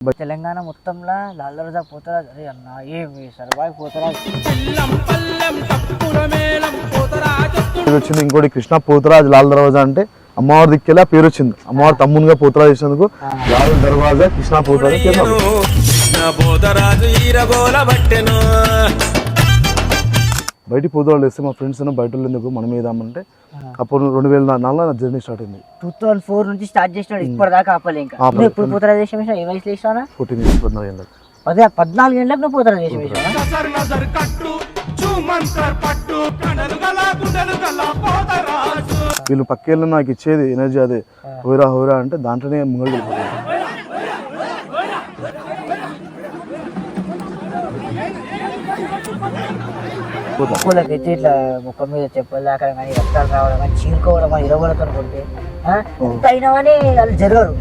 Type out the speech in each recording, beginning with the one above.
తెలంగాణ మొత్తంలో లాల్దరదా పోతరాజు అరే అన్న ఏమి సర్వాయి పోతరాజు వచ్చింది. ఇంకోటి కృష్ణ పోతరాజు లాల్ దర్వాజా అంటే అమ్మవారి దిక్కేలా పేరు వచ్చింది. అమ్మవారి తమ్మునిగా పోతరాజు చేసినందుకు లాల్ దర్వాజా కృష్ణ పోతరాజు. బయట పోతరాజు వేస్తే మా ఫ్రెండ్స్ బయట ఎందుకు మనం ఏదామంటే అప్పుడు 2004 నా జర్నీ స్టార్ట్ అయింది. 2004 నుంచి స్టార్ట్ చేసినాడు ఇప్పటిదాకా ఆపలే. ఇంకా ఇప్పుడు పోతరాజు చేసిన ఏ వయసులో వేసినా 14 ఏళ్ళకి 14 ఏళ్ళకి నువ్వు పోతరాజు చేసి వేసినా. వీళ్ళు పక్కేళ్ళు నాకు ఇచ్చేది ఎనర్జీ అదే హోరా హోరా అంటే దాంట్లోనే ముంగడు వెళ్ళిపోతుంది. అయితే ఇట్లా ముఖం మీద చెప్పలు దాకా కానీ రక్తాలు రావడం కానీ చీరుకోవడం కానీ ఇరవలతో కొడితే ఎంత అయినా కానీ వాళ్ళు జరగరు.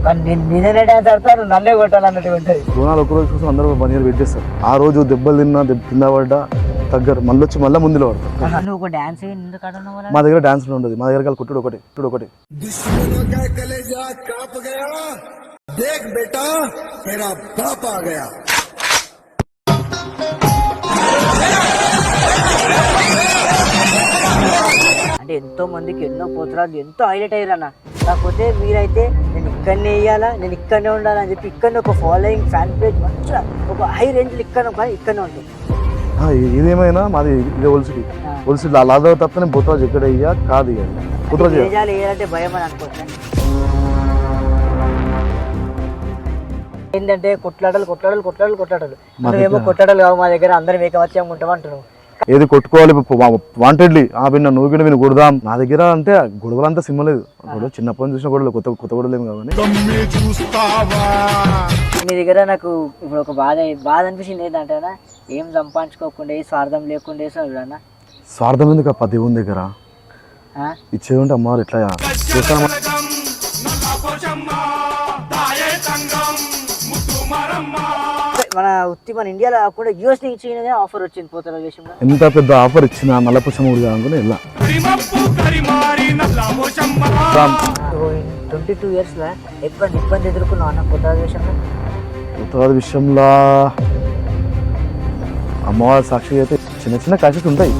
కానీ నేను నిజమే డ్యాన్స్ ఆడతాను నన్నే కొట్టాలన్నట్టు ఉంటుంది. బోనాలు ఒక రోజు కోసం అందరూ 1 year వెయిట్ చేస్తారు. ఆ రోజు దెబ్బలు తిన్నా కింద పడ్డా తగ్గరు, మళ్ళీ వచ్చి మళ్ళీ ముందులో పడతారు. నువ్వు ఒక డాన్స్ ఎందుకు ఆడడం? మా దగ్గర డాన్స్ ఉండదు. మా దగ్గర కుట్టుడు ఒకటి అంటే ఎంతో మందికి ఎన్నో పోతరాజులు ఎంతో హైలైట్ అయ్యారన్న. కాకపోతే మీరైతే నేను ఇక్కడనే వేయాలా, నేను ఇక్కడనే ఉండాలని చెప్పి ఇక్కడనే ఒక ఫాలోయింగ్ ఫ్యాన్ పేజ్ మంచిగా ఒక హై రేంజ్ ఇక్కడనే ఉంటుంది. ఇదేమైనా మాది ఇదే ఒలిసి లాదా తప్ప నేను పోతరాజు ఎక్కడ అయ్యా కాదు వేయాలంటే భయం అని అనుకోవచ్చు. ఏంటంటే కొట్లాటలు నువ్వేమో కొట్లాటలు కావు మా దగ్గర అందరం ఏకవత్యం ఉంటాం అంటున్నావు. ఏది కొట్టుకోవాలి వాంటెడ్లీ నువ్వు కూడా నేను కొడదాం. నా దగ్గర అంటే గొడవలంతా సినిమా లేదు. గొడవ చిన్నప్పటి నుంచి చూసిన గొడవలు కొత్త గొడవలేము కాబట్టి మీ దగ్గర నాకు ఇప్పుడు ఒక బాధ అనిపించింది. ఏంటంటే ఏం సంపాదించుకోకుండా స్వార్థం లేకుండా చూడన్నా. స్వార్థం ఎందుకు అప్ప దేవుని దగ్గర ఇచ్చేది ఉంటే అమ్మవారు ఎట్లా చేస్తాను. మన ఇండియాలో కాకుండా యూఎస్ నుంచి ఆఫర్ వచ్చింది పోతరాజు విషయంలో. ఎంత పెద్ద ఆఫర్ ఇచ్చినా నల్లపుషం అనుకుని వెళ్ళా. 22 years లో ఎప్పుడు ఇబ్బంది ఎదుర్కొన్నావు అన్న పోతరాజు విషయంలో? పోతరాజు విషయంలో అమ్మవారి సాక్షి అయితే చిన్న క్లాసెస్ ఉంటాయి.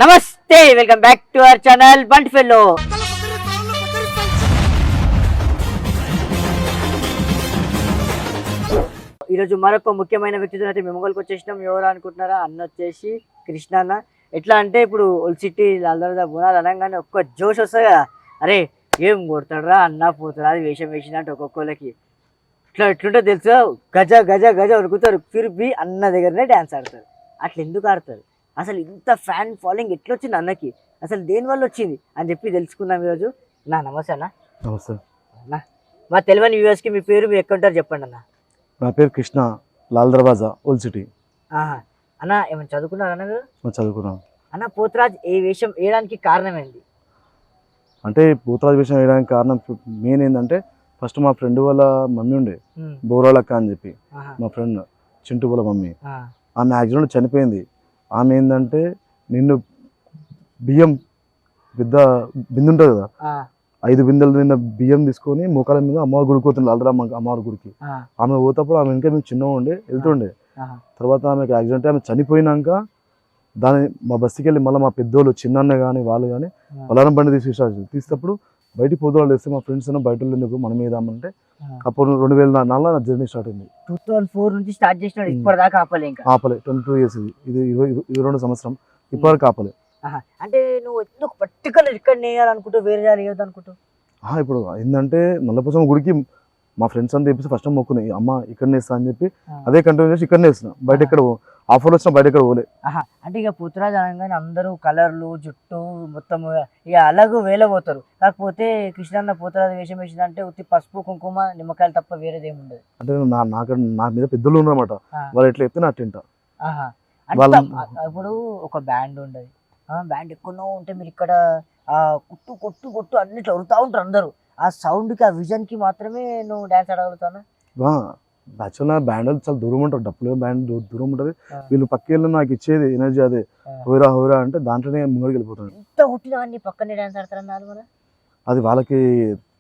నమస్తే, welcome back to our channel Bunty fellow. ఈరోజు మరొక ముఖ్యమైన వ్యక్తితో అయితే మేము ముంగల్కి వచ్చేసినాం. ఎవరు అనుకుంటున్నారా? అన్న వచ్చేసి కృష్ణ అన్న. ఎట్లా అంటే ఇప్పుడు ఓల్డ్ సిటీ లాల్దరదా బోనాలు అనగానే ఒక్క జోష్ వస్తుంది కదా, అరే ఏం కొడతాడరా అన్న పోతారా అది వేషం వేసినట్టు ఒక్కొక్కరికి ఎట్లుంటో తెలుసు. గజ ఉరుకుతారు. ఫిర్బి అన్న దగ్గరనే డ్యాన్స్ ఆడతారు. అట్లా ఎందుకు ఆడతారు? అసలు ఇంత ఫ్యాన్ ఫాలోయింగ్ ఎట్లా వచ్చింది అన్నకి, అసలు దేనివల్ల వచ్చింది అని చెప్పి తెలుసుకుందాం ఈరోజు. నమస్తే అన్న. నమస్తే అన్న. మా తెలియని వ్యూవర్స్కి మీ పేరు మీరు ఎక్కడ ఉంటారు చెప్పండి అన్న. నా పేరు కృష్ణ, లాల్ దర్వాజా, ఓల్డ్ సిటీ. అన్న ఏమైనా చదువుకున్నారా అన్న మీరు? చదువుకున్నాను అన్న. పోతరాజ్ ఏ వేషం వేయడానికి కారణం ఏంటి? అంటే పోతరాజు వేషం వేయడానికి కారణం మెయిన్ ఏంటంటే ఫస్ట్ మా ఫ్రెండ్ వాళ్ళ మమ్మీ ఉండే బోరాలక్క అని చెప్పి, మా ఫ్రెండ్ చింటూ వాళ్ళ మమ్మీ. ఆమె యాక్సిడెంట్ చనిపోయింది. ఆమె ఏంటంటే నిన్ను బియ్యం పెద్ద బిందు ఉంటుంది కదా, 5 బిందెలు నిన్న బియ్యం తీసుకొని మోకాల మీద అమ్మవారి గుడికి పోతుంది, లాల్దరమ్మ అమ్మవారి గుడికి. ఆమె పోతప్పుడు ఆమె ఇంకా మేము చిన్నగా ఉండే వెళ్తుండే. తర్వాత ఆమెకు యాక్సిడెంట్ ఆమె చనిపోయినాక దాన్ని మా బస్సుకి వెళ్ళి మళ్ళీ మా పెద్దోళ్ళు చిన్న కానీ వాళ్ళు కానీ బలారం బండి తీసేటప్పుడు బయటికి పోతరాజు వేస్తే మా ఫ్రెండ్స్ బయట ఎందుకు మనం ఏదామంటే అప్పుడు 2004 నా జర్నీ స్టార్ట్ అయింది. 2004 నుంచి స్టార్ట్ చేసినాడు ఇప్పటిదాకా ఆపలే. 22 years ఇది 22 సంవత్సరం ఇప్పటివరకు ఆపలే. అంటే నువ్వు ఎందుకు పర్టికులర్ ఇక్కడ వేయాలనుకుంటావు, వేరే వేయద్దు అనుకుంటావు? ఇప్పుడు ఏంటంటే నల్లపోచమ్మ గుడికి మా ఫ్రెండ్స్ అంతా చెప్పేసి ఫస్ట్ మొక్కున్నాయి, అమ్మ ఇక్కడనే వేస్తా అని చెప్పి అదే కంటిన్యూ చేసి ఇక్కడనే వేస్తున్నా. బయట ఎక్కడ ఆఫర్ వచ్చినా బయట ఎక్కడ పోలే. అంటే ఇక పోతరాజు అనగానే అందరూ కలర్లు జుట్టు మొత్తం ఇక అలాగూ వేలబోతారు. కాకపోతే కృష్ణన్న పోతరాజు వేషం వేసిందంటే ఉత్తి పసుపు కుంకుమ నిమ్మకాయలు తప్ప వేరేది ఏమి ఉండదు. అంటే నా మీద పెద్దలు ఉన్నారన్నమాట, వాళ్ళు ఎట్లా చెప్తే నా తింటా. ఇప్పుడు ఒక బ్యాండ్ ఉండదు, బ్యాండ్ ఎక్కడో ఉంటే మీరు ఇక్కడ కొట్టు కొట్టు కొట్టు అన్నిట్లో ఉరుతా ఉంటారు అందరూ. ఆ సౌండ్కి ఆ విజన్కి మాత్రమే నువ్వు డ్యాన్స్ ఆడగలుగుతానా? యాక్చువల్గా బ్యాండ్ వాళ్ళు చాలా దూరం ఉంటారు, డప్పులు బ్యాండ్ దూరం ఉంటుంది. వీళ్ళు పక్కేళ్ళు నాకు ఇచ్చేది ఎనర్జీ అదే హోరా హోరా అంటే దాంట్లోనే ముంగడికి వెళ్ళిపోతుంది. ఎంత కొట్టినా పక్కనే డ్యాన్స్ ఆడతారన్నారు. అది వాళ్ళకి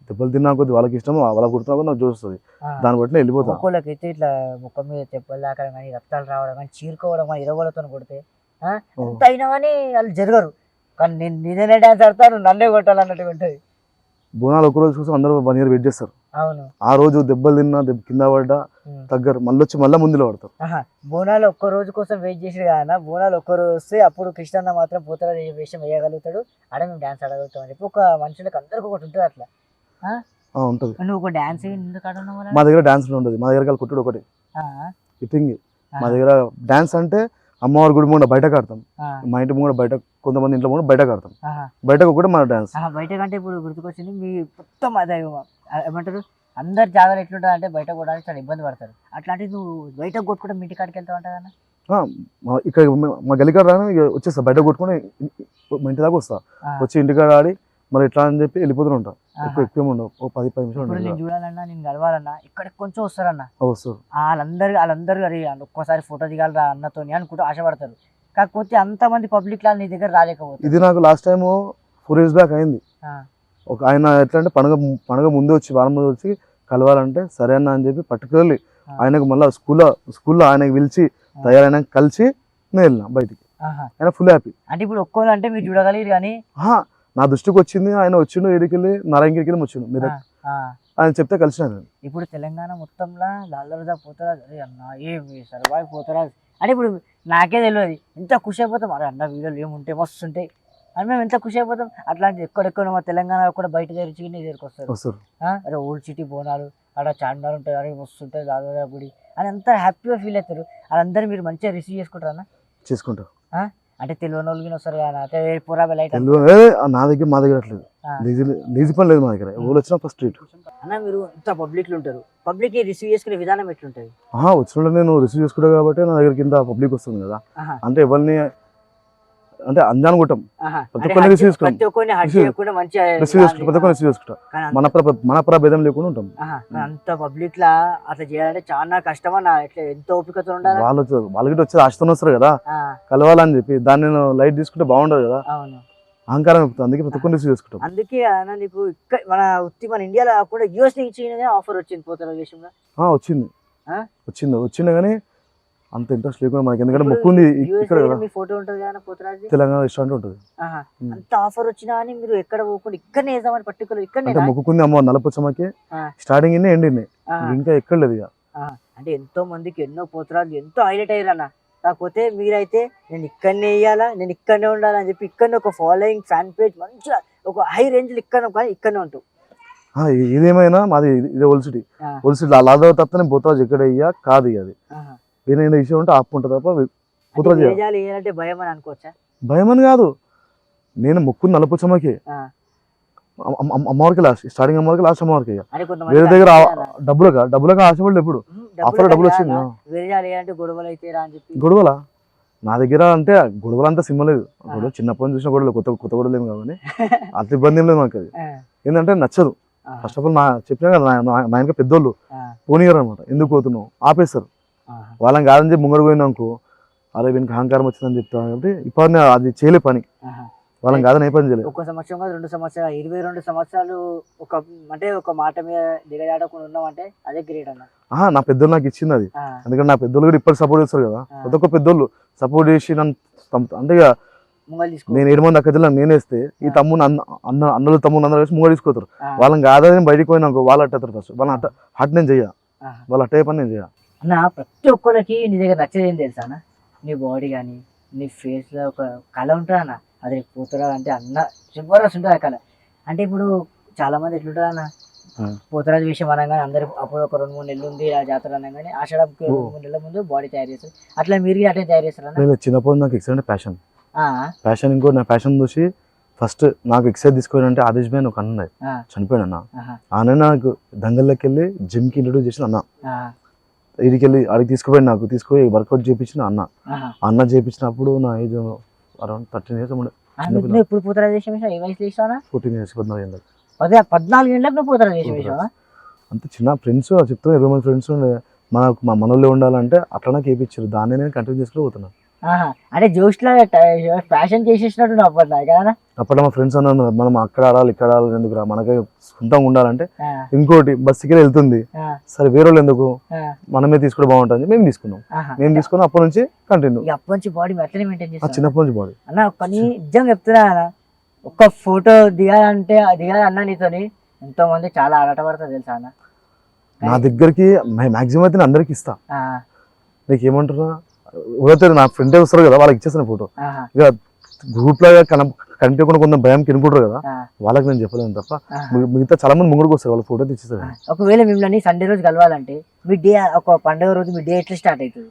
దెబ్బలు తిన్నా కొద్ది వాళ్ళకి ఇష్టం, వాళ్ళకి కుడుతున్నా కొద్ది నాకు చూస్తుంది, దాన్ని బట్టి నేను వెళ్ళిపోతాను. ఒక్కొక్కళ్ళకైతే ఇట్లా ముఖం మీద దెబ్బలు తాకడం కానీ రక్తాలు రావడం కానీ చీరుకోవడం కానీ ఇరగోలతో కొడితే ఎంత అయినా కానీ వాళ్ళు జరగరు. కానీ నేను నేనే డాన్స్ ఆడతాను, నన్నే కొట్టాలన్నట్టు ఉంటుంది. బోనాలు ఒక రోజు కోసం అందరూ 1 year వెయిట్ చేస్తారు. అవును, ఆ రోజు దెబ్బలు తిన్నా కింద పడ్డా తగ్గరు, మళ్ళీ వచ్చి మళ్ళీ ముందులో పడతారు. బోనాలు ఒక్క రోజు కోసం వెయిట్ చేసాడు కదా, బోనాలు ఒక్క రోజు వస్తే అప్పుడు కృష్ణన్న మాత్రం పోతారా వేషం వేయగలుగుతాడు, ఆడ మేము డాన్స్ ఆడగలుగుతాం అని చెప్పి ఒక మనుషులకు అందరికి ఒకటి ఉంటుంది అట్లా. ఉంటుంది. నువ్వు ఒక డాన్స్ ఎందుకు ఆడడం? మా దగ్గర డాన్స్ ఉండదు, మా దగ్గర కొట్టుడు ఒకటి ఇటింగ్. మా దగ్గర డాన్స్ అంటే అమ్మవారి గుడి ముందు బయటకు ఆడతాం, మా ఇంటి ముందు బయట, కొంతమంది ఇంట్లో ముందు బయటకు ఆడతాం, బయటకు కూడా మన డాన్స్. బయట కంటే ఇప్పుడు గుర్తుకొచ్చింది మీ మొత్తం అదే ఏమంటారు, అందరు జాగాలు ఎట్లుంటుంది అంటే బయట కొట్టడానికి చాలా ఇబ్బంది పడతారు. అట్లాంటిది నువ్వు బయట కొట్టుకుంటే మీ ఇంటి కాడికి వెళ్తావు అంటావా? ఇక్కడ మా గలికాడ వచ్చేస్తా, బయట కొట్టుకుని మా ఇంటి దాకా వస్తా, వచ్చి ఇంటికాడ ఆడి మరి ఎట్లా అని చెప్పి వెళ్ళిపోతూ ఉంటాం. ఎక్కువ ఉండవు, ఓ 10 నిమిషాలు ఇప్పుడు నేను చూడాలన్నా, నేను కలవాలన్నా ఇక్కడికి కొంచెం వస్తారన్న, వస్తారు. వాళ్ళందరూ అరే ఒక్కసారి ఫోటో దిగాలరా అన్నతో అనుకుంటూ ఆశపడతారు. కాకపోతే అంతమంది పబ్లిక్ లా నీ దగ్గర రాలేకపోతే. ఇది నాకు లాస్ట్ టైం 4 years బ్యాక్ అయింది. ఒక ఆయన ఎట్లా అంటే పండుగ ముందే వచ్చి, వారం ముందు వచ్చి కలవాలంటే సరే అన్న అని చెప్పి పర్టికులర్లీ ఆయనకు మళ్ళీ స్కూల్లో ఆయనకు పిలిచి తయారైనా కలిసి నేను వెళ్ళిన బయటికి. ఆయన ఫుల్ హ్యాపీ. అంటే ఇప్పుడు ఒక్కరు అంటే మీరు చూడగలిగారు కానీ నా దృష్టికి వచ్చింది, ఆయన వచ్చిండు, ఏడికెళ్ళి నారాయణగిరికి వెళ్ళి వచ్చిండు మీద ఆయన చెప్తే కలిసిన. ఇప్పుడు తెలంగాణ మొత్తంలో లాల్దర్వాజా పోతరాజ్, అరే అన్న ఏమి సర్వాయి పోతరాజ్ అంటే ఇప్పుడు నాకే తెలియదు, ఎంత ఖుషి అయిపోతాం. అరే అన్న వీడియోలు ఏముంటాయి మస్తు ఉంటాయి అని మేము ఎంత ఖుషి అయిపోతాం. అట్లాంటి ఎక్కడెక్కడ మా తెలంగాణ కూడా బయట తెరిచి నీ దగ్గరికి వస్తారు. అరే ఓల్డ్ సిటీ బోనాలు ఆడ చార్మినార్ ఉంటాయి, అరే మస్తు ఉంటుంది లాల్దర్వాజా గుడి అని అంత హ్యాపీగా ఫీల్ అవుతారు. వాళ్ళందరూ మీరు మంచిగా రిసీవ్ చేసుకుంటారా? చేసుకుంటారు. అంటే తెలియని వాళ్ళు వస్తారు నా దగ్గర, మా దగ్గర అట్లేదు, లేజీ పని లేదు మా దగ్గర. ఎవరు వచ్చినా ఫస్ట్ ట్రీట్. అన్న మీరు ఇంత పబ్లిక్ లో ఉంటారు, పబ్లిక్ రిసీవ్ చేసుకునే విధానం ఎట్లుంటది? వచ్చిన నేను రిసీవ్ చేసుకుంటా కాబట్టి నా దగ్గర కింద పబ్లిక్ వస్తుంది కదా, అంటే ఎవరిని అంటే అంజాన్ కొట్టం, ప్రతి ఒక్కరిని రిసీవ్ చేసుకుంటాం, మన ప్రభేదం లేకుండా ఉంటాం. అంత పబ్లిక్ లా అట్లా చేయాలంటే చాలా కష్టం అన్న, ఎట్లా ఎంత ఓపికతో ఉండాలి. వాళ్ళకి వచ్చి ఆశతో వస్తారు కదా కలవాలని చెప్పి, దాన్ని నేను లైట్ తీసుకుంటే బాగుండదు కదా, అహంకారం. అందుకే ప్రతి ఒక్కరిని రిసీవ్ చేసుకుంటాం. అందుకే అన్న నీకు మన ఇండియాలో కూడా యూఎస్ నుంచి ఆఫర్ వచ్చింది పోతారా విషయంలో? వచ్చింది కానీ అంత ఇంట్రెస్ట్ లేకుండా మనకి, ఎందుకంటే మొక్కుంది ఇక్కడ ఫోటో ఉంటుంది కదా పోతరాజు, తెలంగాణ రెస్టారెంట్ ఉంటుంది. అంత ఆఫర్ వచ్చినా అని మీరు ఎక్కడ పోకుండా ఇక్కడనే వేద్దామని పర్టికులర్ ఇక్కడ మొక్కుకుంది అమ్మ నలపచ్చమ్మకి, స్టార్టింగ్ ఎండింగ్ ఇంకా ఎక్కడ లేదు ఇక. అంటే ఎంతో మందికి ఎన్నో పోతరాజు ఎంతో హైలైట్ అయ్యారు అన్న. కాకపోతే మీరైతే నేను ఇక్కడనే వేయాలా, నేను ఇక్కడనే ఉండాలని చెప్పి ఇక్కడనే ఒక ఫాలోయింగ్ ఫ్యాన్ పేజ్ మంచిగా ఒక హై రేంజ్ ఇక్కడనే ఉంటావు. ఇదేమైనా మాది ఇదే ఒలిసిటీ లాదా తప్ప నేను పోతరాజు ఎక్కడ అయ్యా కాదు ఇక. అది వేరే విషయం ఉంటే ఆపు ఉంటుంది తప్ప భయం అని అనుకోవచ్చా? భయం అని కాదు, నేను మొక్కుని నలపచ్చమ్మకి అమ్మవారికి లాస్ట్, స్టార్టింగ్ అమ్మవారికి లాస్ట్ అమ్మవారికి. వేరే దగ్గర డబ్బులకు ఆశపడలేదు ఎప్పుడు. ఆఫర్ డబ్బులు వచ్చింది. గొడవలా నా దగ్గర అంటే గొడవలు అంతా సినిమా లేదు, గొడవ చిన్నప్పటి నుంచి చూసిన గొడవలు, కొత్త గొడవలు ఏమి కాబట్టి అంత ఇబ్బంది ఏం లేదు నాకు. అది ఏంటంటే నచ్చదు. ఫస్ట్ ఆఫ్ ఆల్ చెప్పినా కదా, నా ఇంకా పెద్దోళ్ళు పోనీయరు అనమాట. ఎందుకు పోతున్నావు ఆపేస్తారు. వాళ్ళని కాదని చెప్పి ముంగడు పోయినాకు అరే వీనికి అహంకారం వచ్చిందని చెప్తాను కాబట్టి ఇప్పుడు అది చేయలే పని, వాళ్ళని కాదని ఏ పని చేయలేదు. 1 సంవత్సరం కాదు 2 సంవత్సరాలు 22 సంవత్సరాలు ఒక మాట మీద దిగజాడకుండా ఉన్నామంటే అదే గ్రేట్ అన్న. నా పెద్దోళ్ళు నాకు ఇచ్చింది అది, ఎందుకంటే నా పెద్దోళ్ళు కూడా ఇప్పటికి సపోర్ట్ చేస్తారు కదా. ప్రతి ఒక్క పెద్దోళ్ళు సపోర్ట్ చేసి నన్ను అంటే ఇక నేను 7 మంది అక్క జిల్లా నేనేస్తే ఈ తమ్ముడు అన్నలు తమ్ముడు అందరూ కలిసి ముంగడు తీసుకోతారు. వాళ్ళని కాదని బయటికి పోయినాకు వాళ్ళు అట్టేస్తారు. ఫస్ట్ వాళ్ళని అట్ నేను చెయ్య, వాళ్ళు అట్టే పని నేను చెయ్య. అన్న ప్రతి ఒక్కరికి నీ దగ్గర నచ్చేది ఏం తెలుసా అన్న? నీ బాడీ కానీ నీ ఫేస్ లో ఒక కళ ఉంటుంది అన్న, అది పోతరా అంటే అన్న జబర్దస్త్ ఉంటుంది ఆ కళ. అంటే ఇప్పుడు చాలా మంది ఎట్లుంటారు అన్న, పోతరాజు విషయం అనగానే అందరు అప్పుడు ఒక 2-3 నెలలు ఉంది ఆ జాతర అనగానే ఆషాఢంకి 2-3 నెలల ముందు బాడీ తయారు చేస్తారు. అట్లా మీరు అట్లా తయారు చేస్తారు? చిన్నప్పుడు నాకు ఎక్సైజ్ ప్యాషన్ ఇంకో నా ప్యాషన్ చూసి ఫస్ట్ నాకు ఎక్సైజ్ తీసుకోవాలంటే ఆదేశ్ భాయ్ ఒక అన్న చనిపోయాడు అన్న. ఆయన నాకు దంగల్లోకి వెళ్ళి జిమ్ కి ఇంట్రడ్యూస్ చేసిన అన్న. ఇడికి వెళ్ళి అడిగి తీసుకుపోయి నాకు తీసుకుపోయి వర్కౌట్ చేయించిన అన్న చేయించినప్పుడు నా ఏజ్ అరౌండ్ 13 years ఉండే. 14 years 14 ఏళ్ళకి పోతారా అంత చిన్న ఫ్రెండ్స్ చెప్తున్నా 20 మంది ఫ్రెండ్స్ ఉండే. మా మనోళ్ళే ఉండాలంటే అట్లా నాకు వేయించారు, దాన్ని నేను కంటిన్యూ చేసుకుని పోతున్నాను. అంటే జోష్ లా ఫ్యాషన్ చేసేసినట్టు అప్పట్లో కదా. అప్పట్లో మా ఫ్రెండ్స్ అన్నారు మనం అక్కడ ఆడాలి ఇక్కడ ఆడాలి ఎందుకు రా, మనకే సొంతంగా ఉండాలంటే. ఇంకోటి బస్సుకి వెళ్తుంది, సరే వేరే వాళ్ళు ఎందుకు, మనమే తీసుకుంటే బాగుంటుంది, మేము తీసుకున్నాం అప్పటి నుంచి కంటిన్యూ. అప్పటి నుంచి బాడీ అట్లనే మెయింటైన్ చేస్తాను చిన్నప్పటి నుంచి బాడీ అన్న. పని నిజంగా చెప్తున్నా అన్న, ఒక్క ఫోటో దిగాలన్నా నీతోని ఎంతో మంది చాలా ఆరాటపడతారు తెలుసా అన్న. నా దగ్గరికి మాక్సిమం అయితే నేను అందరికి ఇస్తా. నీకు ఏమంటున్నా, ఎవరైతే నా ఫ్రెండ్ వస్తారు కదా వాళ్ళకి ఇచ్చేసిన ఫోటో. ఇక గ్రూప్ లాగా కనిపించకుండా కొంత భయం కినుకుంటారు కదా, వాళ్ళకి నేను చెప్పలేను తప్ప మిగతా చాలా మంది ముందుకు వస్తారు, వాళ్ళ ఫోటో తెచ్చిస్తారు. ఒకవేళ మిమ్మల్ని సండే రోజు కలవాలంటే మీ డే, ఒక పండుగ రోజు మీ డే ఎట్లా స్టార్ట్ అవుతుంది?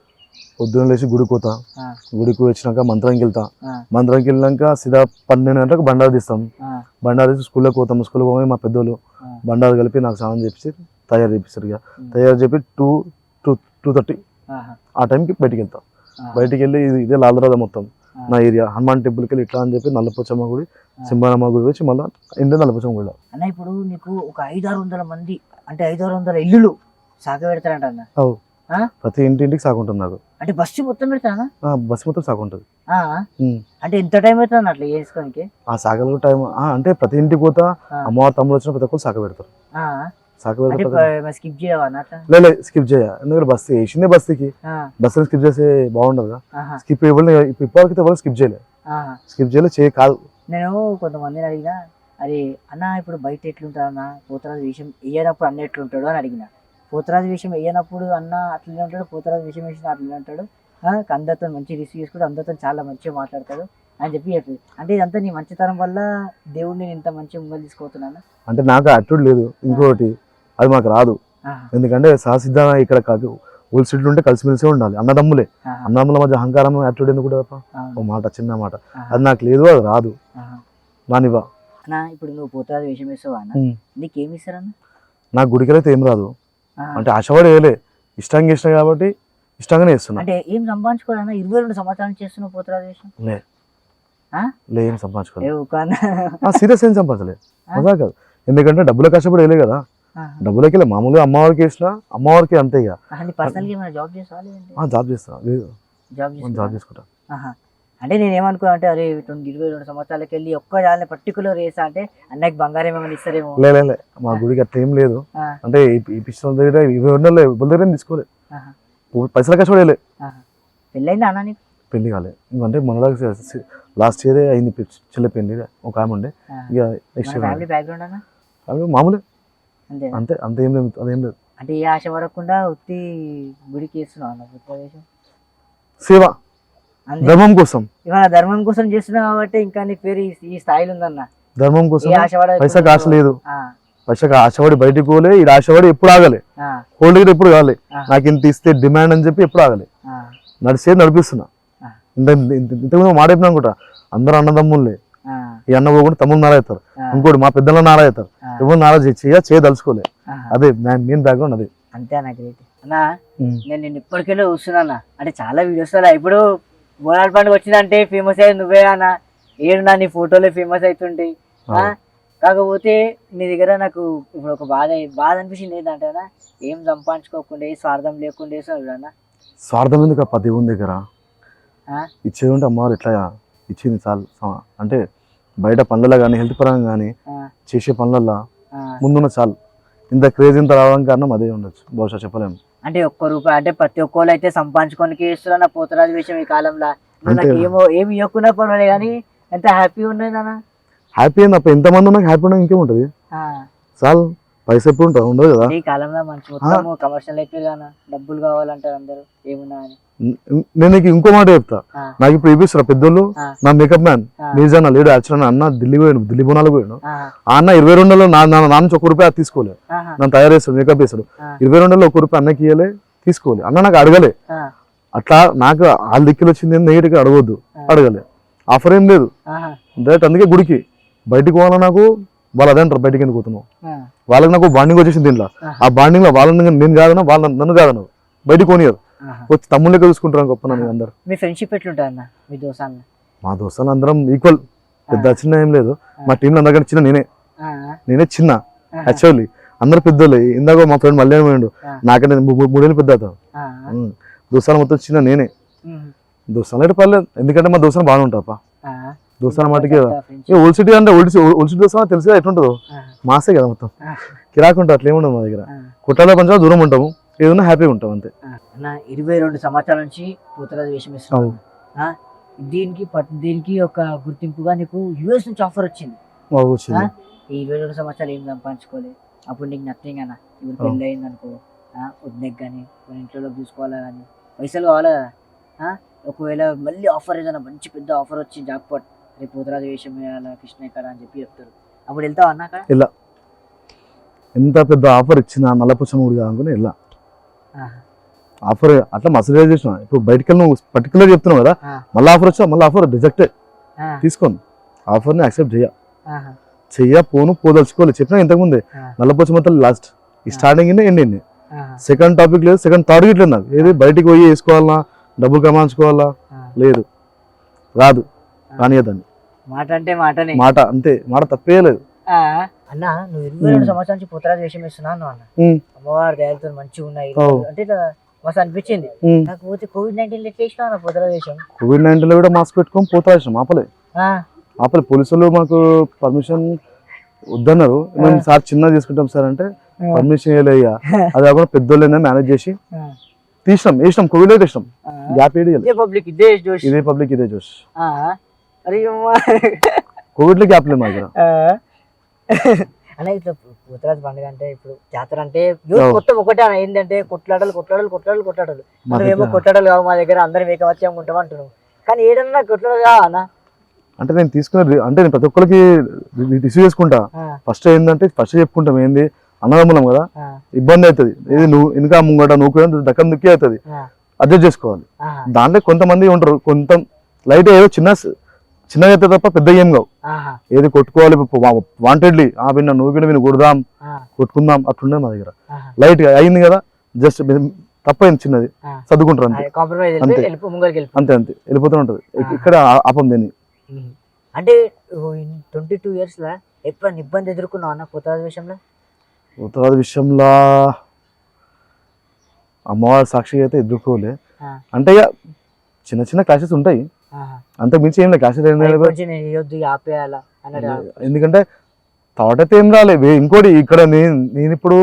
పొద్దున్న లేచి గుడికి పోతా, గుడికి వచ్చినాక మంత్రానికి వెళ్తా, మంత్రానికి వెళ్ళినాక సీదా 12 గంటలకు బండారు తీస్తాం. బండారు తీసి స్కూల్లోకి పోతాం. స్కూల్కి పోయి మా పెద్దోళ్ళు బండారు కలిపి నాకు స్నానం చేపించి తయారు చేపిస్తారు. ఇక తయారు చెప్పి 2:30 ఆ టైంకి బయటికి వెళ్తాం. బయటికి వెళ్ళి ఇదే లాల్దరాజ మొత్తం నా ఏరియా, హనుమాన్ టెంపుల్కి వెళ్ళి ఇట్లా అని చెప్పి నల్లపోచమ్మ గుడి, సింబానమ్మ గుడి వచ్చి మళ్ళీ ఇంటి నల్లపోచమ్మ గుడి. అన్న ఇప్పుడు నీకు ఒక 500-600 మంది అంటే 500-600 ఇల్లులు సాగ పెడతారంట అన్న. ప్రతి ఇంటింటికి సాగుంటుంది నాకు. అంటే బస్సు మొత్తం పెడతానా? బస్సు మొత్తం సాగుంటుంది. అంటే ఎంత టైం అవుతుంది అట్లా చేసుకోనికి? ఆ సాగలో టైం అంటే ప్రతి ఇంటికి పోతా, అమ్మవారి తమ్ముడు వచ్చిన ప్రతి ఒక్కరు సాగ పెడతారు. స్కిప్ చేయవా? లేదు స్కిప్ చేయ, ఎందుకంటే బస్సు వేసిందే బస్సుకి, బస్సుని స్కిప్ చేస్తే బాగుండదు కదా. స్కిప్ ఇప్పటికైతే ఎవరు స్కిప్ చేయలేదు, స్కిప్ చేయలేదు కాదు. నేను కొంతమందిని అడిగినా, అరే అన్న ఇప్పుడు బయట ఎట్లుంటాడు అన్న, పోతరాజు విషయం వేయనప్పుడు అన్న ఎట్లుంటాడు అని అడిగిన. పోతరాజు విషయం వేయనప్పుడు అన్న అట్లనే ఉంటాడు, పోతరాజు విషయం వేసిన అట్లనే ఉంటాడు, అందరితో మంచి రిసీవ్ చేసుకుంటూ అందరితో చాలా మంచిగా మాట్లాడతాడు అని చెప్పి చెప్పింది. అంటే ఇదంతా నీ మంచితనం వల్ల దేవుడిని ఇంత మంచిగా ముంగలు తీసుకుపోతున్నాను. అంటే నాకు అట్యూడ్ లేదు, ఇంకోటి అది మాకు రాదు. ఎందుకంటే సహసిద్ధంగా ఇక్కడ కాదు, ఊళ్ళ సిటీలు ఉంటే కలిసిమెలిసే ఉండాలి, అన్నదమ్ములే. అన్నదమ్ముల మధ్య అహంకారం అట్యూడ్ ఎందుకు తప్ప, ఓ మాట చిన్న మాట, అది నాకు లేదు, అది రాదు. నానివా ఇప్పుడు నువ్వు పోతరాజు విషయం వేస్తావా అన్న, నీకేమి ఇస్తారన్న? నాకు గుడికైతే ఏం రాదు, అంటే ఆశపడి వేయలే, ఇష్టంగా ఇష్టం కాబట్టి ఇష్టంగానే చేస్తున్నా. అంటే ఏం సంపాదించుకోవాలన్నా 22 సంవత్సరాలు చేస్తున్నావు పోతరాజు విషయం? ఏం సంపాదించుకోవాలి, సీరియస్ ఏం సంపాదించలేదు, అదా కాదు. ఎందుకంటే డబ్బులు కష్టపడి వేయలే కదా, డబ్బులకి వెళ్ళి మామూలుగా అమ్మవారికి వేసిన అమ్మవారికి అంతే. ఇక జాబ్ చేస్తా, జాబ్ చేసుకుంటా. అంటే నేను ఏమనుకున్నా అంటే, అరే 22 సంవత్సరాలకి వెళ్ళి ఒక్క దాని పర్టికులర్ వేసా అంటే అన్నకి బంగారం ఏమైనా ఇస్తారేమో. లే మా గుడికి అట్లా ఏం లేదు. అంటే ఈ పిచ్చిన దగ్గర 22 ఎవరి దగ్గర తీసుకోలేదు, పైసలు కష్టపడలే. పెళ్ళైందా అన్న నీకు? పెళ్లి కాలేదు, అంటే మన లాస్ట్ ఇయర్ అయింది చెల్లె పెళ్లి, ఒక ఆమె ఉండే. ఇక నెక్స్ట్ మామూలే, అంతే అంతే, ఏం లేదు, అదేం లేదు. అంటే ఏ ఆశ పడకుండా ఉత్తి గుడికి వేస్తున్నావు, సేవ ధర్మం కోసం. ఇవాళ ధర్మం కోసం చేస్తున్నావు కాబట్టి ఇంకా నీ పేరు ఈ స్థాయిలో ఉందన్న. ధర్మం కోసం, పైసాకి ఆశ లేదు, పైసాకి ఆశపడి బయటకు పోలే, ఇది ఆశపడి ఎప్పుడు ఆగలే, హోల్డ్ దగ్గర ఎప్పుడు కాలే, నాకు ఇంత ఇస్తే డిమాండ్ అని చెప్పి ఎప్పుడు ఆగలే, నడిచేది నడిపిస్తున్నా. ఇంతకుముందు మాట చెప్పినా అనుకుంటా, అందరూ అన్నదమ్ములే, ఈ అన్న పోకుండా తమ్ముళ్ళు నారావుతారు, ఇంకోటి మా పెద్దలు నారావుతారు, ఎవరు నారాజు చేయదలుచుకోలే. అదే మెయిన్ బ్యాక్గ్రౌండ్ అదే. అంతే అన్న, గ్రేట్ అన్న. నేను నిన్ను ఇప్పటికెళ్ళి చూస్తున్నా, అంటే చాలా వీడియోస్ ఇప్పుడు బోనాల పండుగ వచ్చిందంటే ఫేమస్ అయ్యేది నువ్వే అన్న. ఏడున్నా నీ ఫోటోలే ఫేమస్ అవుతుంటాయి. కాకపోతే నీ దగ్గర నాకు ఇప్పుడు ఒక బాధ అనిపించింది ఏంటంటే అన్న, ఏం సంపాదించుకోకుండా స్వార్థం లేకుండా అన్న. స్వార్థం ఎందుకు అప్ప, దేవుని దగ్గర ఇచ్చేది ఉంటే అమ్మవారు ఎట్లా ఇచ్చింది చాలు. అంటే బయట పనులలో కానీ హెల్త్ పరంగా కానీ చేసే పనులలో ముందున్న చాలు. ఇంత క్రేజ్ ఇంత రావడం కారణం అదే ఉండొచ్చు, బహుశా చెప్పలేము. అంటే ₹1 అంటే ప్రతి ఒక్కళ్ళు అయితే సంపాదించుకోనికి ఇస్తున్నా పోతరాజు విషయం ఈ కాలంలో. నాకు ఏమి ఇవ్వకుండా పర్వాలేదు కానీ ఎంత హ్యాపీ ఉన్నది అన్న. హ్యాపీ అయింది అప్ప, ఎంతమంది ఉన్నా హ్యాపీ ఉండగా ఇంకేముంటది చాలు. పైసా ఎప్పుడు ఉంటా ఉండదు కదా ఈ కాలంలో. మంచి మొత్తం కమర్షియల్ అయిపోయి కానీ డబ్బులు కావాలంటారు అందరూ, ఏమున్నా అని. నేను నీకు ఇంకో మాట చెప్తా, నాకు ఇప్పుడు ఇప్పిస్తున్నా పెద్దోళ్ళు, నా మేకప్ మ్యాన్ మీర్జానా లేడు, యాక్చువల్ అన్న ఢిల్లీ పోయాడు, ఢిల్లీ బోనాలు పోయాడు. ఆ అన్న 22లో నా నుంచి ₹1 తీసుకోలే, నన్ను తయారు చేస్తాడు, మేకప్ చేస్తాడు. 22లో ₹1 అన్నకి ఇవ్వలే, తీసుకోలే. అన్న నాకు అడగలే, అట్లా నాకు వాళ్ళ దిక్కులు వచ్చింది నెగిటివ్గా అడగొద్దు, అడగలే. ఆఫర్ ఏం లేదు డైరెక్ట్. అందుకే గుడికి బయటికి పోవాలా, నాకు వాళ్ళు అదే అంటారు, బయటికి ఎందుకు పోతున్నావు, వాళ్ళకి నాకు బాండింగ్ వచ్చేసింది దీంట్లో. ఆ బాండింగ్ లో వాళ్ళని నేను కాదన్నా, వాళ్ళ నన్ను కాదన్నా, బయటికి పోనీయరు, వచ్చి తమ్ముళ్ళ లెక్క చూసుకుంటారు గొప్ప నన్ను అందరు. మీ ఫ్రెండ్షిప్ ఎట్లుంటుంది అన్న మీ దోస్తాను? మా దోస్తాలు అందరం ఈక్వల్, పెద్ద చిన్న ఏం లేదు. మా టీంలో అందరికంటే చిన్న నేనే చిన్న యాక్చువల్లీ, అందరు పెద్దోళ్ళు. ఇందాక మా ఫ్రెండ్ మళ్ళీ పోయిండు, నాకంటే 3 ఏళ్ళు పెద్ద. దోస్తాలు మొత్తం చిన్న నేనే, దోస్తాను అయితే పర్లేదు, ఎందుకంటే మా దోస్తాను బాగానే ఉంటాపా. ఆ, దోస్తాను మాటకి friendship. ఓల్డ్ సిటీ అంటే ఓల్డ్ సిటీ దోస్తాను తెలుసు ఎట్లుంటుందో, ఆ, మాసే కదా మొత్తం, ఆ, కిరాకు ఉంటుంది, అట్లా ఏముండదు మా దగ్గర. ఆ, కుట్రాల కొంచెం దూరం ఉంటాము, ఏదైనా హ్యాపీగా ఉంటాం అంతే. ఆ. అన్న 22 సంవత్సరాల నుంచి పోతురాజు వేషం వేస్తున్నావు. అవును. ఆ, దీనికి ఒక గుర్తింపుగా నీకు యుఎస్ నుంచి ఆఫర్ వచ్చింది. మా వచ్చింది. ఈ 22 సంవత్సరాలు ఏం సంపాదించుకోలేదు, అప్పుడు నీకు నథింగ్ అన్న. ఇప్పుడు పెళ్ళి అయింది అనుకో, వదినకి కానీ కొన్ని ఇంట్లో చూసుకోవాలా కానీ పైసలు కావాలి కదా. ఒకవేళ మళ్ళీ ఆఫర్ ఏదైనా మంచి పెద్ద ఆఫర్ వచ్చి జాక్పాట్ రేపు పోతురాజు వేషం వేయాలా కృష్ణ ఇక్కడ అని చెప్పి చెప్తారు, అప్పుడు వెళ్తావా అన్న అక్కడ? ఇలా ఎంత పెద్ద ఆఫర్ ఇచ్చినా నల్లపుచ్చమ్మ గుడి కానుకుని ఇలా ఆహా, ఆఫర్ అట్లా మసలు చేసిన. ఇప్పుడు బయటకు వెళ్ళి నువ్వు పర్టికులర్ చెప్తున్నావు కదా, ఆ, మళ్ళీ ఆఫర్ వచ్చా మళ్ళీ ఆఫర్ రిజెక్టే ఆ, తీసుకోను, ఆఫర్ని యాక్సెప్ట్ ఆహా, పోదలుచుకోవాలి. చెప్పినా ఇంతకుముందే ఆ, నల్లపుచ్చమ్మ లాస్ట్ ఈ స్టార్టింగ్ ఎండ్ ఆహా, సెకండ్ టాపిక్ లేదు, సెకండ్ థర్డ్ గిట్ లేదు నాకు. ఏది బయటికి పోయి వేసుకోవాలా, డబ్బులు కమాయించుకోవాలా ఆ, లేదు, రాదు కానియదని మాట అంటే మాటనే. మాట, అంతే మాట, తప్పే లేదు. ఆ, అన్న నువ్వు 22 సంవత్సరాల నుంచి పోతురాజు వేషం వేస్తున్నావు అన్న. ఉమ్, అమ్మవారి దయాలతో మంచిగా ఉన్నాయి ఓ. అంటే ఇట్లా మస్తు అనిపించింది. ఉమ్. కాకపోతే COVID-19 ఎట్లా వేసినావు అన్న పోతురాజు వేషం? కోవిడ్-19 కూడా మాస్క్ పెట్టుకొని పోతాం, ఆపలే ఆ, ఆపలే. పోలీసులు మాకు పర్మిషన్ వద్దన్నారు, మేము సార్ చిన్నగా తీసుకుంటాం సార్ అంటే పర్మిషన్ ఇవ్వలేయ్యా, అది కాకుండా పెద్దోళ్ళైనా మేనేజ్ చేసి ఆ, వేసినాం కోవిడ్ అయితే ఇష్టం, ఆ. గ్యాప్ ఏడి ఇదే పబ్లిక్ ఇదే జోష్. ఇదే పబ్లిక్ ఇదే చూసి ఆ, అరే అమ్మా. కోవిడ్ లో గ్యాప్ లేదు మా దగ్గర. ఆ. అన్న ఇట్లా పోతురాజు పండుగ అంటే ఇప్పుడు జాతర అంటే యూత్ మొత్తం ఒకటే అన్న, ఏంటంటే కొట్లాటలు. నువ్వేమో కొట్లాటలు కావు మా దగ్గర, అందరం ఏకమత్యంగా ఉంటాం అంటున్నావు, కానీ ఏడన్నా కొట్లాటలు కావా అన్న? అంటే నేను తీసుకున్న అంటే నేను ప్రతి ఒక్కరికి రిసీవ్ చేసుకుంటా. ఆ, ఫస్ట్ ఏంటంటే ఫస్ట్ చెప్పుకుంటాం ఏంది అన్నదమ్ములం కదా, ఆ, ఇబ్బంది అవుతుంది, ఏది నువ్వు ఇంకా ముంగట నువ్వు దక్కం దుక్కి అవుతుంది, ఆ, అడ్జస్ట్ చేసుకోవాలి. ఆహా, దాంట్లో కొంతమంది ఉంటారు, కొంత లైట్ ఏదో చిన్నగా అయితే తప్ప పెద్ద ఏం కావు, ఆహా, ఏది కొట్టుకోవాలి వాంటెడ్లీ విన్నా నువ్వు విన్న విని కొడదాం ఆ, కొట్టుకుందాం అట్లుండే మా దగ్గర. ఆహా, లైట్ గా అయింది కదా, జస్ట్ తప్పైంది చిన్నది, ఆ. సర్దుకుంటారు అంతే, కాంప్రమైజ్ అంతే. ముంగరికి వెళ్ళిపో. అంతే అంతే వెళ్ళిపోతూ ఉంటది. ఇక్కడ ఆపం దేని. అంటే 22 years లా ఎప్పుడైనా ఇబ్బంది ఎదుర్కొన్నావు అన్న పోతురాజు విషయంలో? ఉత్తరాది విషయంలో అమ్మవారి సాక్షిగా అయితే ఎదుర్కోలే, ఆ, అంటే ఇక చిన్న చిన్న క్లాషెస్ ఉంటాయి, ఆహా. అంతకు మించి ఏం లేదు. క్లాషెస్ కొంచెం నేను ఇవ్వద్దు ఆపేయాలా అన్నట్టు. ఎందుకంటే థాట్ అయితే ఏం రాలే. ఇంకోటి ఇక్కడ నేను ఇప్పుడు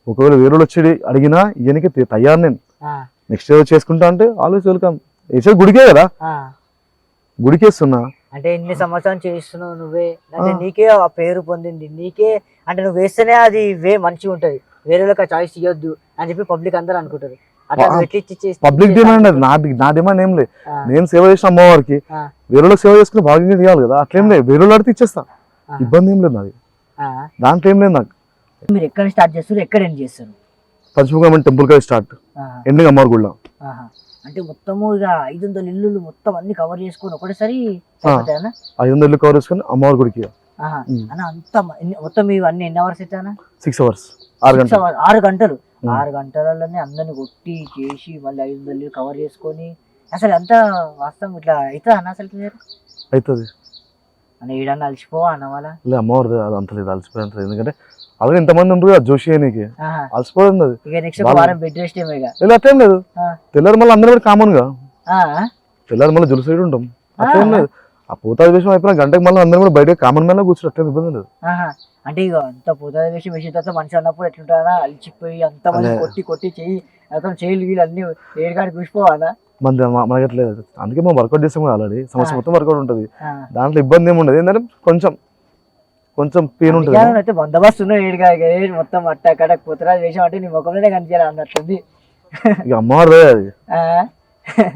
ఒకవేళ వేరే వచ్చి అడిగినా ఈయనకి తయారు, నేను ఆ, నెక్స్ట్ ఏదో చేసుకుంటా అంటే ఆల్వేస్ వెల్కమ్. వేసేది గుడికే కదా, ఆ. గుడికేస్తున్నా. అంటే ఇన్ని సంవత్సరాలు చేస్తున్నావు నువ్వే, అంటే నీకే ఆ పేరు పొందింది నీకే, అంటే నువ్వు వేస్తేనే అది మంచిగా ఉంటది, వేరే వాళ్ళకి ఆ చాయిస్ ఇవ్వద్దు అని చెప్పి పబ్లిక్ అందరూ అనుకుంటారు. అట్లా నువ్వు ఎట్లా పబ్లిక్ డిమాండ్ అది, నా డిమాండ్ ఏం లేదు. నేను సేవ చేసిన అమ్మవారికి వేరే వాళ్ళకి సేవ చేసుకుని భాగ్యంగా తీయాలి కదా, అట్లేం లేదు. వేరే వాళ్ళు అడిగితే ఇచ్చేస్తా, ఇబ్బంది ఏం లేదు నాది, దాంట్లో ఏం లేదు నాకు. మీరు ఎక్కడ స్టార్ట్ చేస్తారు, ఎక్కడ ఎండ్ చేస్తారు? పంచముఖం టెంపుల్ కదా స్టార్ట్, ఎండింగ్ అమ్మవారి గుళ్ళ. అంటే మొత్తము ఇక 500 ఇల్లు మొత్తం అన్ని కవర్ చేసుకొని ఒకటేసారి సరిపోతాయన్నా? 500 ఇల్లు కవర్ చేసుకుని అమ్మవారి గుడికి. అన్న అంత మొత్తం ఇవన్నీ ఎన్ని అవర్స్ అవుతాయన్నా? 6 hours, 6 గంటలు. 6 గంటలు. 6 గంటలలోనే అందరిని కొట్టి చేసి మళ్ళీ 500 ఇల్లు కవర్ చేసుకొని అసలు అంతా వాస్తవం ఇట్లా అవుతుందా అన్న? అసలు అవుతుంది అన్న ఏడన్నా అలసిపోవా అన్న వాళ్ళ? లేదు అమ్మవారి అది అంత లేదు, అలసిపోయేంత. ఎందుకంటే అలాగే ఇంతమంది ఉంటారు కదా జోషి నీకు, అలసిపోయింది అది. ఇక నెక్స్ట్ వారం బెడ్ రెస్ట్ ఏమో ఇక. లేదు అట్లేం లేదు, తెల్లారి మళ్ళీ అందరూ కూడా కామన్ గా తెల్లారి మళ్ళీ జులు సైడ్ ఉంటాం, అట్లేం లేదు. ఆ పోతాది విషయం అయిపోయిన గంటకి మళ్ళీ అందరూ కూడా బయట కామన్ మీద కూర్చొని అట్లేం ఇబ్బంది లేదు. అంటే ఇక అంత పోతాది విషయం వేసిన తర్వాత మనిషి అన్నప్పుడు ఎట్లుంటారా, అలిచిపోయి అంత మంది కొట్టి చెయ్యి మొత్తం చేయలు వీళ్ళు అన్ని ఏడుగాడికి కూర్చిపోవాలా? మనకట్లేదు, అందుకే మనం వర్కౌట్ చేస్తాం కదా ఆల్రెడీ, సంవత్సరం మొత్తం వర్కౌట్ ఉంటుంది, దాంట్లో ఇబ్బంది ఏమి ఉండదు. ఏంటంటే కొంచెం పెయిన్ ఉంటుంది. అయితే బందోబస్తు ఉన్నాయి ఏడుగా మొత్తం అట్ట కడక్ పోతురాజు వేషం అంటే నీ ముఖంలోనే కనిపించాలి అన్నట్టుంది. ఇక అమ్మవారిదే అది.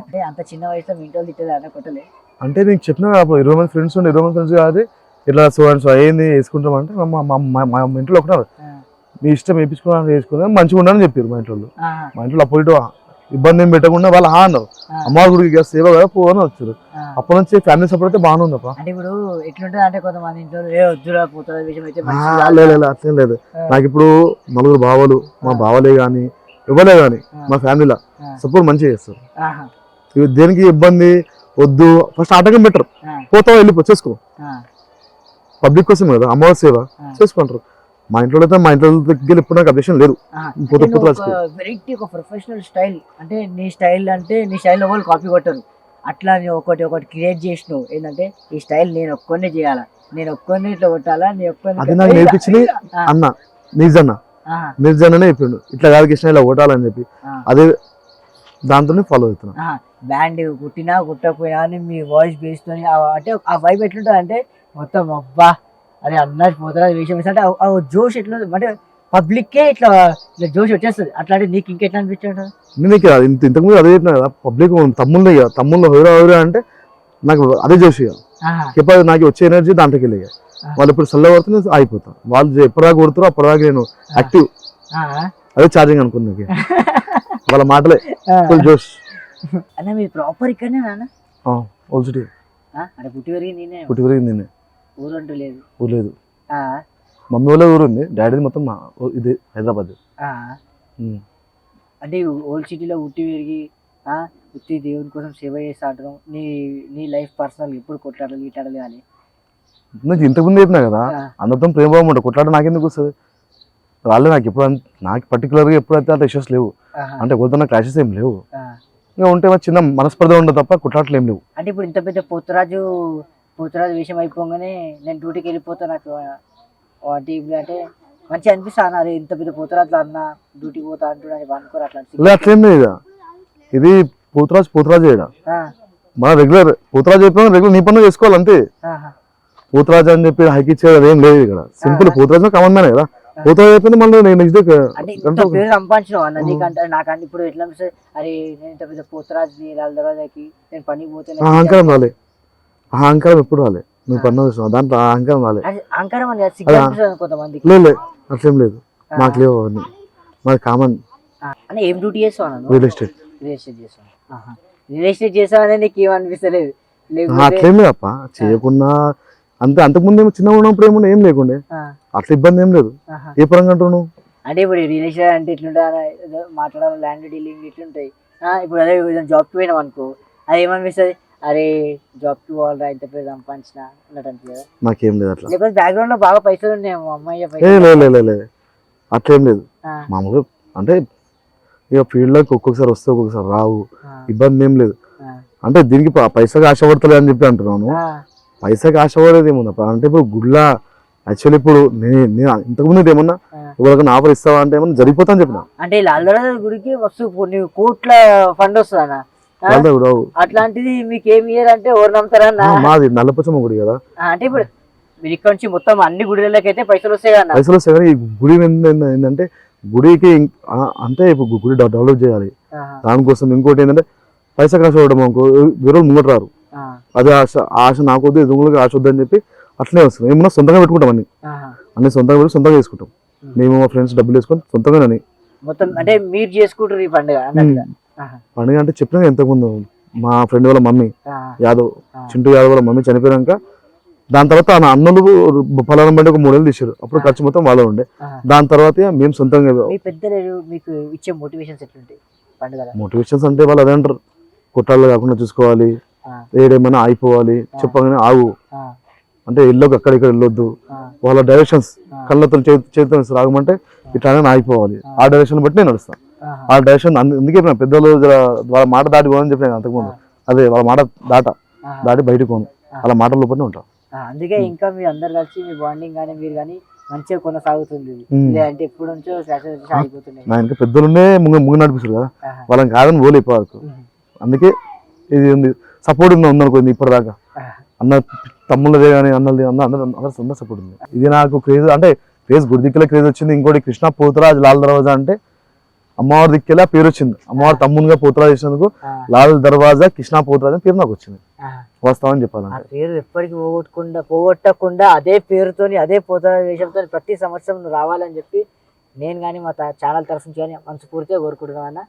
అంటే అంత చిన్న వయసులో మీ ఇంట్లో తిట్టలే అన్న, కొట్టలే? అంటే నీకు చెప్పిన 20 మంది ఫ్రెండ్స్ ఉండే, 20 మంది ఫ్రెండ్స్ కాదు ఇట్లా సో అయ్యింది వేసుకుంటాం అంటే మా ఇంట్లో ఒకటారు, మీ ఇష్టం వేయించుకోవడానికి వేసుకున్నా మంచిగా ఉండాలని చెప్పారు మా ఇంట్లో. మా ఇంట్లో అపోజిట్ ఇబ్బంది ఏం పెట్టకుండా వాళ్ళు అన్నారు, అమ్మవారి గుడికి సేవ కదా పోవని వచ్చారు. అప్పటి నుంచి ఫ్యామిలీ సపోర్ట్ అయితే బాగానే ఉందప్ప. అంటే ఇప్పుడు ఎట్లుంటది అంటే కొంతమంది ఇంట్లో వద్దురా పోతురాజు విషయం అయితే లేదు అట్లేం లేదు. నాకు ఇప్పుడు 4 బావలు, మా బావలే కానీ ఇవ్వలే కానీ మా ఫ్యామిలీలో సపోర్ట్ మంచిగా చేస్తారు. దేనికి ఇబ్బంది వద్దు, ఫస్ట్ ఆటంకం బెటర్, పోతావా వెళ్ళిపో చేసుకో, పబ్లిక్ కోసం కదా అమ్మవారి సేవ చేసుకుంటారు. మా ఇంట్లో అయితే మా ఇంట్లో దగ్గర ఇప్పుడు నాకు అబ్జెక్షన్ లేదు. వెరైటీ ఒక ప్రొఫెషనల్ స్టైల్, అంటే నీ స్టైల్ వాళ్ళు కాపీ కొట్టరు, అట్లా నేను ఒకటి క్రియేట్ చేసినావు ఏంటంటే ఈ స్టైల్ నేను ఒక్కనే చేయాలా, నేను ఒక్కనే ఇట్లా కొట్టాలా, నేను అది నాకు నేర్పించింది అన్న నిర్జన్న. నిర్జన్ననే చెప్పిండు ఇట్లా కాదు కృష్ణ ఇలా కొట్టాలని చెప్పి, అదే దాంతోనే ఫాలో అవుతున్నా. బ్యాండ్ కుట్టినా కుట్టకపోయినా కానీ మీ వాయిస్ బేస్ తోని అంటే ఆ వైబ్ ఎట్లుంటుంది అంటే మొత్తం అబ్బా అదే అందరు పోతారు విషయం అంటే ఆ జోష్ ఎట్లుంటుంది అంటే పబ్లిక్కే ఇట్లా ఇట్లా జోష్ వచ్చేస్తుంది. అట్లాంటి నీకు ఇంకెట్లా అనిపించాడు? నేను ఇంతకుముందు అదే చెప్పినా కదా, పబ్లిక్ తమ్ముళ్ళు ఇక తమ్ముళ్ళు హోరా అంటే నాకు అదే జోష్. ఇక నాకు వచ్చే ఎనర్జీ దాంట్లోకి వెళ్ళి వాళ్ళు ఇప్పుడు చల్ల పడుతుంది అయిపోతా, వాళ్ళు ఎప్పటిదాకా కొడుతారో అప్పటిదాకా నేను యాక్టివ్, అదే ఛార్జింగ్ అనుకున్నా. వాళ్ళ మాటలే ఫుల్ జోష్. అన్న మీరు ప్రాపర్ ఇక్కడనే నాన్న? Old city. అంటే పుట్టి పెరిగింది నేనే? పుట్టి పెరిగింది నేనే. ఊరు అంటూ లేదు? ఊరు లేదు. మమ్మీ వాళ్ళ ఊరు ఉంది, డాడీది మొత్తం ఇది హైదరాబాద్. అంటే ఓల్డ్ సిటీలో పుట్టి పెరిగి ఉత్తి దేవుని కోసం సేవ చేస్తా అంటారు. నీ లైఫ్ పర్సనల్ ఎప్పుడు కొట్లాడలు గిట్టాడలు కానీ? నాకు ఇంతకుముందు చెప్పినా కదా, అందరితో ప్రేమ భావం ఉంటుంది, కొట్లాట నాకెందుకు వస్తుంది? రాలే నాకు ఎప్పుడు, నాకు పర్టికులర్గా ఎప్పుడైతే అంత ఇష్యూస్ లేవు, అంటే ఎవరితో క్లాషెస్ ఏం లేవు. ఇంకా ఉంటే చిన్న మనస్పర్ధ ఉండదు తప్ప కొట్లాటలు ఏం లేవు. అంటే ఇప్పుడు ఇంత పెద్ద పోతురాజు విషయం అయిపోగానే నేను డ్యూటీకి వెళ్ళిపోతా, నాకు అంటే మంచిగా అనిపిస్తా అరే ఇంత పెద్ద పోతురాజు అన్న డ్యూటీకి పోతా అంటున్నాను అనుకోరు అట్లా? అట్లేం లేదు, ఇది పోతురాజు చేయడం మన రెగ్యులర్. పోతురాజు చెప్పినా రెగ్యులర్ నీ పనులు చేసుకోవాలి అంతే. పోతురాజు అని చెప్పి హైక్ ఇచ్చేది ఏం లేదు ఇక్కడ, సింపుల్ పోతురాజు కామన్ మ్యాన్ కదా. పోతురాజు అయిపోయింది మళ్ళీ నేను నెక్స్ట్ డే సంపాదించినావు అన్న నీకంటే. నాకంటే ఇప్పుడు ఎట్లా అనిపిస్తుంది అరే నేను ఇంత పెద్ద పోతురాజుని దర్వాజాకి నేను పనికి పోతే అహంకారం రాలే. అహంకారం ఎప్పుడు రాలే, నువ్వు పన్ను చూసినావు దాంట్లో అహంకారం రాలే. అహంకారం కొంతమంది లేదు, అట్లేం లేదు, మాకు లేవు అవన్నీ, మాది కామన్. అంటే ఏం డ్యూటీ చేస్తావు? Real estate. రియల్ ఎస్టేట్ చేసావనే నీకు ఏమనిపిస్తలేదు? అట్లేం లేదు అప్ప, చేయకుండా అంతే. అంతకుముందు ఏమో చిన్నగా ఉన్నప్పుడు ఏమన్నా ఏం లేకుండే, అట్లా ఇబ్బంది ఏం లేదు. ఏ పరంగా అంటావు? అంటే ఇప్పుడు రియల్ ఎస్టేట్ అంటే ఇట్లుంటాయి, మాట్లాడాలి ల్యాండ్ డీలింగ్ ఇట్లుంటాయి. ఇప్పుడు అదే జాబ్కి పోయినాం అనుకో, అది ఏమనిపిస్తుంది అరే జాబ్కి పోవాలరా ఇంత పేరు సంపాదించిన అన్నట్టు అనిపిస్తుంది. నాకేం లేదు అట్లా. లేకపోతే బ్యాక్గ్రౌండ్ లో బాగా పైసలు ఉన్నాయేమో అమ్మాయి? అట్లేం లేదు, మామూలుగా అంటే ఇక ఫీల్డ్ లోకి ఒక్కొక్కసారి వస్తే ఒక్కొక్కసారి రావు, ఇబ్బంది ఏం లేదు. అంటే దీనికి పైసకి ఆశపడతలే అని చెప్పి అంటున్నాను. పైసకి ఆశపడేది ఏముంది అంటే ఇప్పుడు గుడ్లా యాక్చువల్లీ ఇప్పుడు నేను ఇంతకుముందు ఏమన్నా ఎవరికైనా ఆఫర్ ఇస్తావా అంటే ఏమన్నా జరిగిపోతా అని చెప్పిన. అంటే లాల్దరాజు గుడికి వస్తు కొన్ని కోట్ల ఫండ్ వస్తుంది అన్న, అట్లాంటిది మీకు ఏమి ఇయ్యారు అంటే ఎవరు నమ్ముతారా? మాది నల్లపచ్చమ్మ గుడి కదా. అంటే ఇప్పుడు మీరు ఇక్కడ నుంచి మొత్తం అన్ని గుడిలకి అయితే పైసలు వస్తాయి కదా? పైసలు వస్తాయి కానీ ఈ గుడి ఏంటంటే గుడికి అంటే ఇప్పుడు గుడి డెవలప్ చేయాలి, దానికోసం ఇంకోటి ఏంటంటే పైసా కాశ ఇవ్వడం అనుకో వేరే ముంగట రారు, అదే ఆశ నాకు వద్దు ఎదుగులకి ఆశ వద్దని చెప్పి అట్లనే వస్తుంది. ఏమన్నా సొంతంగా పెట్టుకుంటాం అన్ని సొంతంగా పెట్టి సొంతంగా చేసుకుంటాం. మేము మా ఫ్రెండ్స్ డబ్బులు వేసుకొని సొంతంగానే మొత్తం. అంటే మీరు చేసుకుంటారు ఈ పండుగ? పండుగ అంటే చెప్పినా ఇంతకుముందు మా ఫ్రెండ్ వాళ్ళ మమ్మీ యాదవ్, చింటూ యాదవ్ వాళ్ళ మమ్మీ చనిపోయాక దాని తర్వాత అన్నలు పొలాల బండి ఒక 3 ఏళ్ళు తీసారు, అప్పుడు ఖర్చు మొత్తం వాళ్ళ ఉండే. దాని తర్వాత మేము సొంతంగా. మీకు ఇచ్చే మోటివేషన్స్ ఎట్లుంటాయి పండుగ? మోటివేషన్స్ అంటే వాళ్ళు అదే అంటారు, కుట్రాళ్ళు కాకుండా చూసుకోవాలి, ఏడేమైనా అయిపోవాలి చెప్పగానే ఆగు అంటే వెళ్ళొద్దు, అక్కడిక్కడ వెళ్ళొద్దు, వాళ్ళ డైరెక్షన్స్ కళ్ళతో చేతితో రాగమంటే ఇట్లానే ఆగిపోవాలి, ఆ డైరెక్షన్ బట్టి నేను నడుస్తాను. ఆ డైరెక్షన్ అందుకే పెద్దలు వాళ్ళ మాట దాటి పోని చెప్పిన అంతకుముందు, అదే వాళ్ళ మాట దాటి బయటకు పోను, వాళ్ళ మాట లోపలనే ఉంటాం. అందుకే ఇంకా మీరు అందరు కలిసి మీ బాండింగ్ కానీ మీరు కానీ మంచిగా కొనసాగుతుంది. అంటే ఎప్పుడు నుంచో ఆగిపోతున్నాయి. నా ఇంకా పెద్దలుండే ముందు నడిపిస్తారు కదా, వాళ్ళని కాదని పోలే ఇప్పటివరకు. అందుకే ఇది ఉంది, సపోర్ట్ ఉందనుకోండి ఇప్పటిదాకా. అన్న తమ్ముళ్ళదే కానీ అన్నది అందరూ సపోర్ట్ ఉంది. ఇది నాకు క్రేజ్ అంటే క్రేజ్ గుడి దిక్కుల క్రేజ్ వచ్చింది. ఇంకోటి కృష్ణ పోతురాజ్ లాల్ దర్వాజా అంటే అమ్మవారి దిక్కేలా పేరు వచ్చింది. అమ్మవారి తమ్మునిగా పోతురాజ్ చేసినందుకు లాల్ దర్వాజా కృష్ణ పోతురాజ్ అని పేరు నాకు వచ్చింది. వాస్తవం చెప్పాలంటే పేరు ఎప్పటికీ పోగొట్టకుండా అదే పేరుతోని అదే పోతురాజ్ వేషంతో ప్రతి సంవత్సరం రావాలని చెప్పి నేను కానీ మా ఛానల్ తరఫు నుంచి కానీ మనస్ఫూర్తిగా కోరుకుంటున్నాను అన్న.